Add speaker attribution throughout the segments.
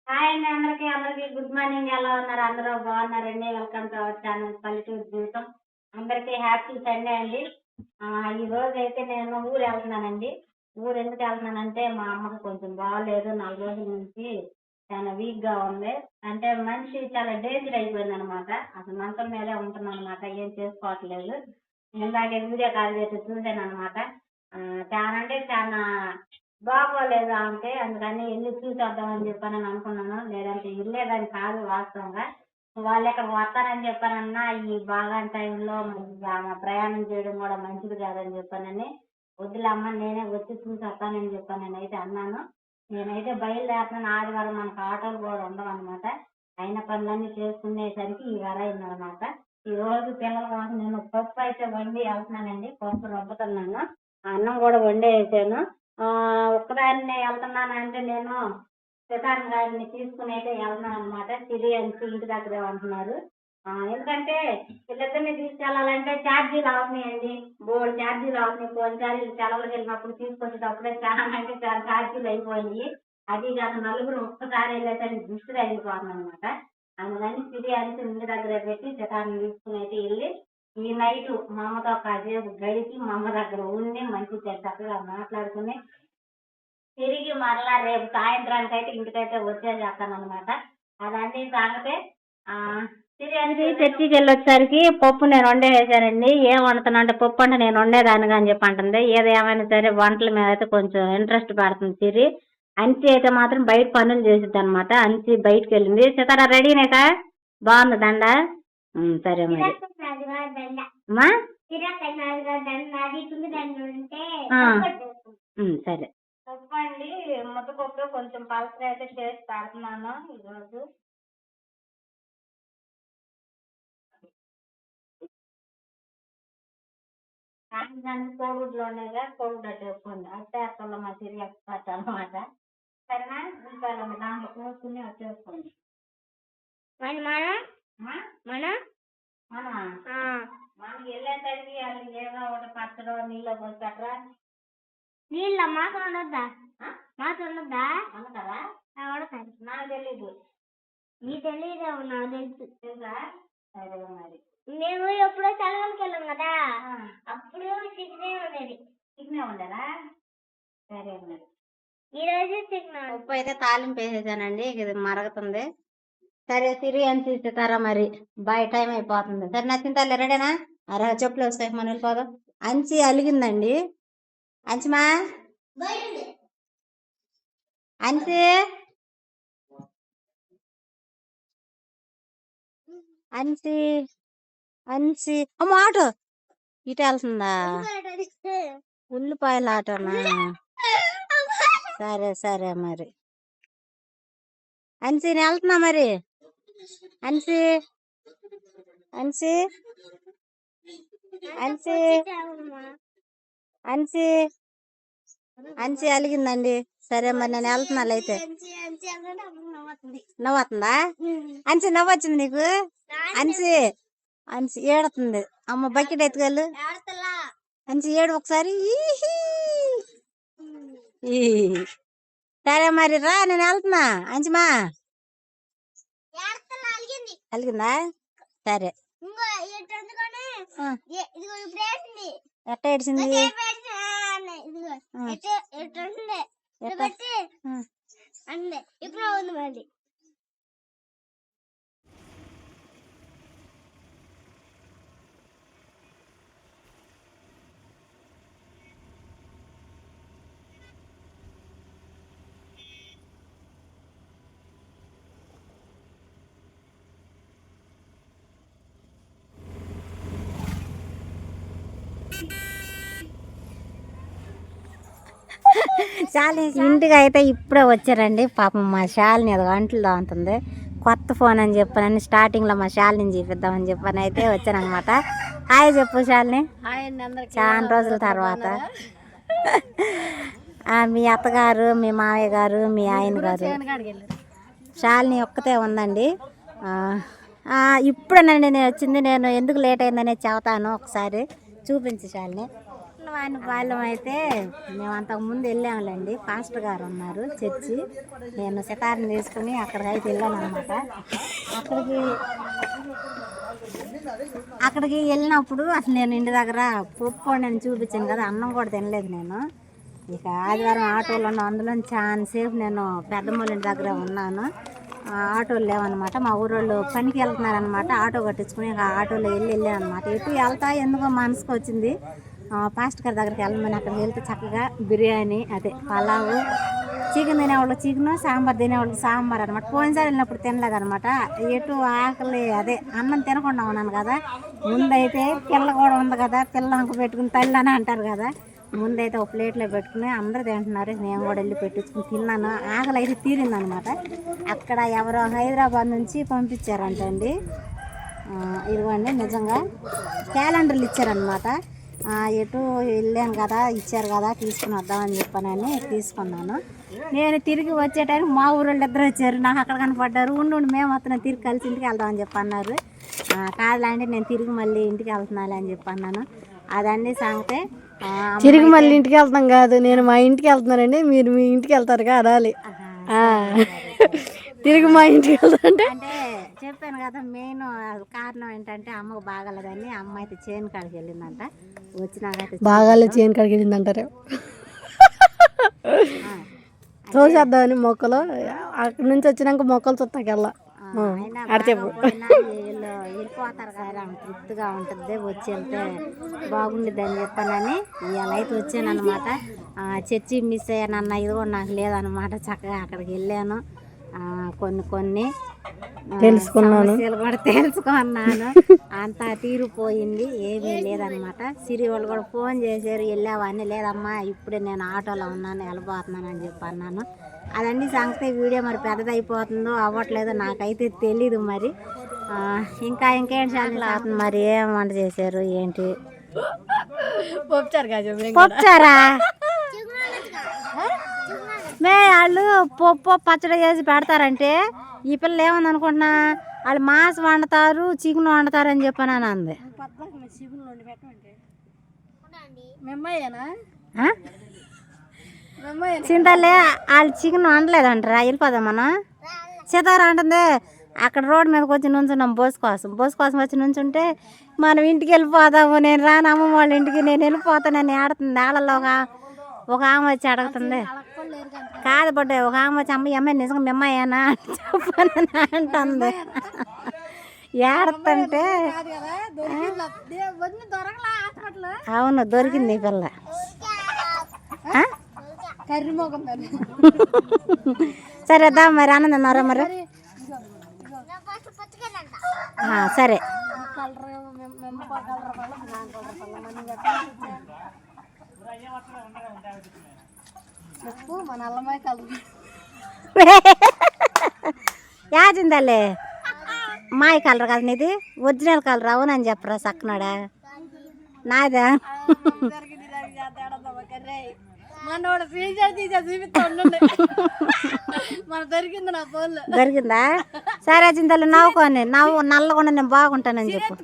Speaker 1: Hi అండి అందరికీ good morning. ఎలా ఉన్నారు? అందరూ బాగున్నారండి? వెల్కమ్ టు అవర్ ఛానల్ పల్లెటూరు జీవితం. అందరికీ హ్యాపీ సండే అండి. ఈ రోజు అయితే నేను ఊరు వెళ్తున్నానండి. ఊరు ఎందుకు వెళ్తున్నానంటే మా అమ్మకు కొంచెం బాగలేదు. 4 రోజుల నుంచి చాలా వీక్గా ఉంది. అంటే మనిషి చాలా డేంజర్ అయిపోయింది అనమాట. అసలు మంచం మీదే ఉంటున్నాను అనమాట. ఏం చేసుకోవట్లేదు. ఇందాకే వీడియో కాల్ చేసి చూశాను అనమాట. చాలా అంటే చాలా బాగోలేదు అంటే అందుకని వెళ్ళి చూసొద్దామని చెప్పని అనుకున్నాను. లేదంటే వెళ్ళేదాన్ని కాదు వాస్తవంగా. వాళ్ళు ఇక్కడ వస్తారని చెప్పానన్నా ఈ బాగాని టైంలో ఆమె ప్రయాణం చేయడం కూడా మంచిది కాదని చెప్పానని, వద్దులే అమ్మ నేనే వచ్చి చూసి వస్తానని చెప్పాను. నేనైతే అన్నాను. నేనైతే బయలుదేరుతున్నాను. ఆదివారం మనకు ఆటోలు కూడా ఉండవన్నమాట. అయిన పనులన్నీ చేసుకునేసరికి ఈ వారం అయిందనమాట. ఈ రోజు పిల్లల కోసం నేను పప్పు అయితే వండి వెళ్తున్నానండి. పప్పు రుబ్బుతున్నాను. అన్నం కూడా వండేసాను. ఒక్కదాన్నే వెళ్తున్నానంటే నేను సితారం గారిని తీసుకుని అయితే వెళ్తున్నాను అనమాట. సిరి అని ఇంటి దగ్గరే ఉంటున్నారు. ఎందుకంటే వీళ్ళిద్దరిని తీసుకెళ్ళాలంటే ఛార్జీలు అవుతున్నాయండి. బోర్డు ఛార్జీలు అవుతున్నాయి. పోయినసారి సెలవులకు వెళ్ళినప్పుడు తీసుకొచ్చేటప్పుడే చాలా అంటే చాలా ఛార్జీలు అయిపోయినాయి. అది కాదు నలుగురు ఒక్కసారి వెళ్ళేసరికి దృష్టి అయిపోతుంది అనమాట. అందుకని సిరి అని ఇంటి దగ్గర పెట్టి సితారం తీసుకుని అయితే వెళ్ళి ఈ నైట్ మా అమ్మతో కాసేపు గడిపి మా అమ్మ దగ్గర ఉండి మంచి చక్కగా మాట్లాడుకుని తిరిగి మరలా రేపు సాయంత్రానికి అయితే ఇంటికైతే వచ్చేసేస్తాను అనమాట. అదండి సంగతి. తిరిగి చర్చికి వెళ్ళొచ్చేసరికి పప్పు నేను వండేసానండి. ఏం వండుతున్నా అంటే పప్పు అంటే నేను వండేదాన్ని అని చెప్పి అంటుంది. ఏది ఏమైనా సరే వంటల మీద అయితే కొంచెం ఇంట్రెస్ట్ పడుతుంది సిరి. అంచి అయితే మాత్రం బయట పనులు చేసిద్ది అనమాట. అంచి బయటకు వెళ్ళింది. సితారా రెడీనేకా? బాగుంది దండ. సరే మరి అమ్మా సరే. పప్పు అండి ముద్దపప్పు కొంచెం పలసగా అయితే చేసి పెడుతున్నాను ఈరోజు. కానీ దాన్ని కోవిడ్లోనేగా కోవిడ్ అట్టు ఎక్కువండి. అట్టే అసలు మా సిరి ఎక్స్పర్ట్ అనమాట. సరేనా? ఉంటాను దాంట్లో కోసుకుని వచ్చేసుకోండి. మనకి వెళ్ళేసరికి వాళ్ళు ఏదో ఒకటి పచ్చడో నీళ్ళు పోసి పెట్టరా. నీళ్ళ మాకు ఉండద్దా? మాకు ఉండద్దా? వండుతారా? వండుతారు. నాకు తెలీదు. నీ తెలియదు. నాకు తెలుసు. తెలుసా? సరే మరి. మేము ఎప్పుడో సెలవులకి వెళ్ళాం కదా, అప్పుడు చికెనే ఉండేది. చికెనే ఉండరా? సరే మరి. ఈరోజు చికెన్ ఉప్పు అయితే తాలింపు వేసేసానండి. ఇది మరుగుతుంది. సరే సిరి అని తీస్తారా మరి. బాయ్, టైం అయిపోతుంది. సరే నచ్చిన తల్లి రెడేనా? చెప్పులు వస్తాయి మనం వెళ్ళిపోదాం. అంచి అలిగిందండి. అంచిమా అంచి అంచి అంచి అమ్మ ఆటో ఇటు వెళ్తుందా? ఉల్లిపాయల ఆటోనా? సరే సరే మరి. అంచి నేను వెళ్తున్నా మరి. అంచి అంచి అంచి అంచి అంచి అలిగిందండి. సరే మరి నేను వెళ్తున్నాను అయితే. నవ్వుతుందా? అంచి నవ్వొచ్చింది నీకు? అంచి అంచి ఏడుతుంది. అమ్మ బకెట్ ఎత్తుకెళ్ళు. అంచి ఏడు ఒకసారి. సరే మరి రా, నేను వెళ్తున్నా. అంచిమా అలిగిందా? సరే. ఎట్ట ఏడ్చింది? ఇప్పుడు ఉంది మళ్ళీ. ఇంటికి అయితే ఇప్పుడే వచ్చారండి. పాపం మా శాలిని అది వంటలు దాంతుంది. కొత్త ఫోన్ అని చెప్పానని స్టార్టింగ్ లో మా శాలిని చూపిద్దామని చెప్పని అయితే వచ్చాను అనమాట. హాయ్ చెప్పు శాలిని. చాలా రోజుల తర్వాత. మీ అత్తగారు, మీ మావయ్య గారు, మీ ఆయన గారు, శాలిని ఒక్కతే ఉందండి. ఇప్పుడేనండి నేను వచ్చింది. నేను ఎందుకు లేట్ అయిందనే చెబుతాను. ఒకసారి చూపించి శాలిని. వాణిపాలెం అయితే మేము అంతకుముందు వెళ్ళాములేండి. పాస్టర్ గారు ఉన్నారు చర్చి. నేను సితార్ని తీసుకుని అక్కడికైతే వెళ్ళాను అనమాట. అక్కడికి వెళ్ళినప్పుడు అసలు నేను ఇంటి దగ్గర పప్పు నేను చూపించాను కదా, అన్నం కూడా తినలేదు నేను. ఇక ఆదివారం ఆటోలో ఉన్నాను. అందులో చాలాసేపు నేను పెద్దమ్మల ఇంటి దగ్గర ఉన్నాను. ఆటోలు లేవన్నమాట. మా ఊరోళ్ళు పనికి వెళ్తున్నారనమాట. ఆటో కట్టించుకుని ఇక ఆటోలో వెళ్ళాను అనమాట. ఎటు వెళ్తా ఎందుకో మనసుకు వచ్చింది పాస్టర్ గారి దగ్గరికి వెళ్ళమని. అక్కడికి వెళ్తే చక్కగా బిర్యానీ, అదే పలావు, చికెన్ తినేవాళ్ళు చికెన్, సాంబార్ తినేవాళ్ళకి సాంబార్ అనమాట. పోయినసారి వెళ్ళినప్పుడు తినలేదు అనమాట. ఎటు ఆకలి అదే అన్నం తినకుండా ఉన్నాను కదా. ముందైతే పిల్ల కూడా ఉంది కదా, పిల్ల అంక పెట్టుకుని తల్లి అని అంటారు కదా. ముందైతే ఒక ప్లేట్లో పెట్టుకుని అందరూ తింటున్నారు. నేను కూడా వెళ్ళి పెట్టించుకుని తిన్నాను. ఆకలి అయితే తీరిందనమాట. అక్కడ ఎవరో హైదరాబాద్ నుంచి పంపించారంటండి. ఇదిగోండి నిజంగా క్యాలెండర్లు ఇచ్చారనమాట. ఎటు వెళ్ళాను కదా, ఇచ్చారు కదా, తీసుకుని వద్దామని చెప్పానని తీసుకున్నాను. నేను తిరిగి వచ్చే టైంకి మా ఊరోళ్ళు ఇద్దరు వచ్చారు. నాకు అక్కడ కనపడ్డారు. ఉండి మేము వస్తున్నాం, తిరిగి కలిసి ఇంటికి వెళ్దామని చెప్పి అన్నారు. కాదులాంటి నేను తిరిగి మళ్ళీ ఇంటికి వెళ్తున్నాను అని చెప్పి అన్నాను. అదండి సంగతే.
Speaker 2: తిరిగి మళ్ళీ ఇంటికి వెళ్తాం కాదు, నేను మా ఇంటికి వెళ్తున్నానండి, మీరు మీ ఇంటికి వెళ్తారు అనాలి. తిరిగి మా ఇంటికి వెళ్తాంటే
Speaker 1: అంటే చెప్పాను కదా, మెయిన్ కారణం ఏంటంటే అమ్మకు బాగాలేదని అమ్మ అయితే చేను కాడికి వెళ్ళిందంట. వచ్చినాకైతే
Speaker 2: బాగాలే చేను కాడికి వెళ్ళిందంటారు. చూసేద్దామని మొక్కలు అక్కడి నుంచి వచ్చినాక మొక్కలు చుట్టాకి వెళ్ళా
Speaker 1: వెళ్ళిపోతారు కదా, తృప్తిగా ఉంటుంది. వచ్చి వెళ్తే బాగుండిద్ది అని చెప్పానని ఇవాళ అయితే వచ్చాను అనమాట. చర్చి మిస్ అయ్యానన్న ఇది కూడా నాకు లేదనమాట. చక్కగా అక్కడికి వెళ్ళాను. కొన్ని
Speaker 2: తెలుసుకున్నాను
Speaker 1: కూడా తెలుసుకున్నాను. అంతా తీరిపోయింది, ఏమీ లేదనమాట. సిరి వాళ్ళు కూడా ఫోన్ చేశారు, వెళ్ళావని. లేదమ్మా ఇప్పుడే నేను ఆటోలో ఉన్నాను, వెళ్ళిపోతున్నాను అని చెప్పి అన్నాను. అదండి సంగతి. వీడియో మరి పెద్దదైపోతుందో అవ్వట్లేదో నాకైతే తెలీదు. మరి ఇంకేం చాలా అవుతుంది. మరి ఏం వంట చేశారు ఏంటి? పప్పుచారా వాళ్ళు పప్పు పచ్చడి చేసి పెడతారంటే ఈ పిల్లలు ఏమని అనుకుంటున్నా, వాళ్ళు మాంసం వండుతారు, చికెన్ వండుతారు అని చెప్పాను అంది. చింతలే వాళ్ళు చికెన్ వండలేదంటారా? వెళ్ళిపోదాం మనం. సీతారా అంటుంది అక్కడ రోడ్డు మీదకి వచ్చి నుంచున్నాం బస్సు కోసం వచ్చి నుంచుంటే మనం ఇంటికి వెళ్ళిపోదాము, నేను రాను అమ్మమ్మ వాళ్ళ ఇంటికి, నేను వెళ్ళిపోతానని ఆడుతుంది. ఆళ్ళలో ఒక ఆమె వచ్చి అడుగుతుంది. కాదు బడ్డ ఒక ఆమె వచ్చి అమ్మాయి నిజంగా మీ అమ్మాయేనా చెప్పని అంటుంది. ఏడుతుంటే అవును దొరికింది ఈ పిల్ల. సరే దా మరి అన్నం తిన్నారా మరి? సరే యాచిందలే మాయ కలర్ కదా నీది, ఒరిజినల్ కలర్ అవునని చెప్పరా సక్కనాడా నాదా? దొరికిందా? సరే చింతలు నవ్వుకొని నల్లకుండా నేను బాగుంటానని చెప్పు.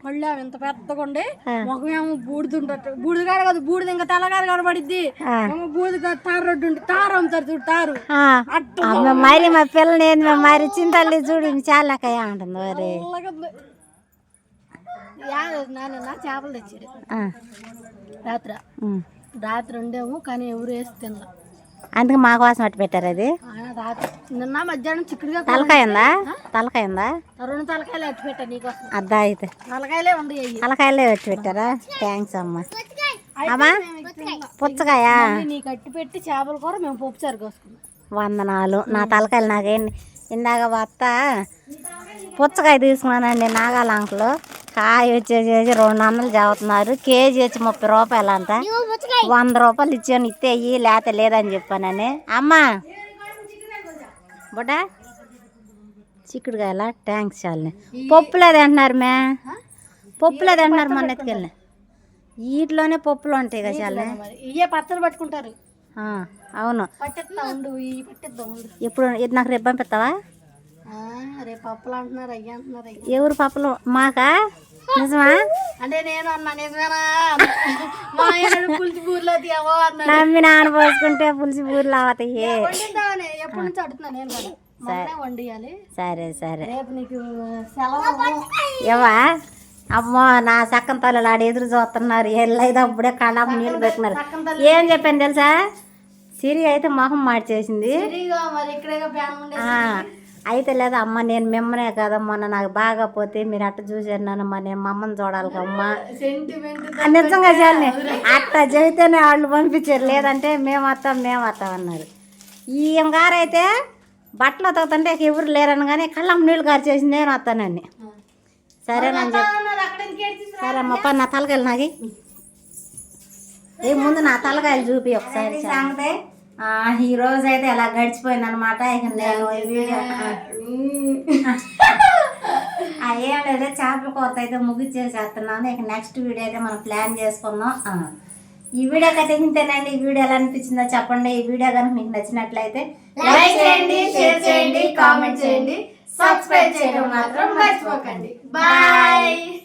Speaker 2: కళ్ళు ఎంత పెద్దగా ఉండే ముఖమేమో బూడిదుంటట్టు, బూడిద కాదు కదా, బూడిద ఇంకా తెల్లగారు కనబడిద్ది. బూడిద తారు రొడ్డు ఉండి తారు అమ్ముతారు చూడు, తారు.
Speaker 1: మరి మా పిల్లని మరి చింతల్లి చూడు చాలా ఉంటుంది. మరి
Speaker 2: నాన్న చేపలు తెచ్చాడు రాత్రి ఉండేమో, కానీ ఎవరు వేసి తినలా.
Speaker 1: అందుకే మా కోసం అట్టు పెట్టారు. అది
Speaker 2: నిన్న మధ్యాహ్నం చిక్కుడుగా
Speaker 1: తలకాయ ఉందా?
Speaker 2: 2 తలకాయలు అట్టు పెట్టా నీకోసం.
Speaker 1: అద్దా అయితే
Speaker 2: తలకాయలే ఉంది,
Speaker 1: తలకాయలే వచ్చి పెట్టారా? థ్యాంక్స్ అమ్మా. అమ్మా పుచ్చకాయ
Speaker 2: నీకు అట్టు పెట్టి చేపల కూర మేము పప్పు చారు కోసుకున్నాం.
Speaker 1: వందనాలు. నా తలకాయలు నాకేం ఇందాక వత్త పుచ్చకాయ తీసుకున్నానండి నాగాల అంకులు. కాయ వచ్చేసి 200 చదువుతున్నారు. కేజీ వచ్చి 30 రూపాయలు అంట. 100 రూపాయలు ఇచ్చాను, ఇస్తే ఇయ్యి లేత లేదని చెప్పానని. అమ్మా బుడ్డా చిక్కుడుకాయలా? థ్యాంక్స్ చాలని. పప్పు లేదు అంటున్నారు మే, పప్పు లేదు అంటున్నారు. మొన్న ఎత్తుకెళ్ళి వీటిలోనే పప్పులు ఉంటాయి కదా చాలని.
Speaker 2: ఇవే పచ్చలు పట్టుకుంటారు.
Speaker 1: అవును.
Speaker 2: పట్టిస్తా ఉండు,
Speaker 1: ఇప్పుడు ఇది నాకు రేపు పంపిస్తావా?
Speaker 2: రేపు పప్పులు అంటున్నారు అయ్యి అంటున్నారు
Speaker 1: ఎవరు పప్పులు మాకా నిజమా
Speaker 2: అంటే నేను అన్నా నిజమేనా మా ఆయన పులిసి బూర్లో తీయవో అన్నాడు
Speaker 1: నమ్మి నాన్న పోసుకుంటే పులిసి బూర్లు అవుతాయి
Speaker 2: వండిద్దామని ఎప్పటి నుంచి అడుగుతున్నా నేను కూడా మొన్నే వండియాలి
Speaker 1: సరే సరే
Speaker 2: రేపు నీకు సెలవు
Speaker 1: ఏవా అమ్మో నా సక్కన తల్లులు ఆడ ఎదురు చూస్తున్నారు ఎల్లైతే అప్పుడే కళ్ళకు నీళ్ళు పెట్టినారు ఏం చెప్పాను తెలుసా సిరి అయితే మొహం మార్చేసింది
Speaker 2: మరి ఇక్కడే ప్యాన్ ఉండే
Speaker 1: అయితే లేదా అమ్మ నేను మిమ్మనే కదమ్మా నాకు బాగా పోతే మీరు అట్ట చూసారు నన్నమ్మా నేను మా అమ్మని చూడాలి కమ్మా నిజంగా చాలని అట్ట చెబితేనే వాళ్ళు పంపించారు లేదంటే మేము వస్తాం అన్నారు ఈ గారైతే బట్టలు ఉతకుతుంటే ఎవరు లేరని కానీ కళ్ళం నీళ్ళు కార్చేసి నేను వస్తానని సరేనని చెప్పి సరే అమ్మ నా తలకాయలు నాకి ఏ ముందు నా తలకాయలు చూపి ఒకసారి సంగతే ఈ రోజు అయితే ఎలా గడిచిపోయింది అనమాట ఇక నేను ఏం లేదు చేపల కూర అయితే ముగిచ్చేసేస్తున్నాను ఇక నెక్స్ట్ వీడియో అయితే మనం ప్లాన్ చేసుకుందాం ఈ వీడియో అయితే ఇంతేనండి ఈ వీడియో ఎలా అనిపించిందో చెప్పండి ఈ వీడియో కనుక మీకు నచ్చినట్లయితే లైక్ చేయండి షేర్ చేయండి కామెంట్ చేయండి సబ్స్క్రైబ్ చేయడం మాత్రం మర్చిపోకండి బాయ్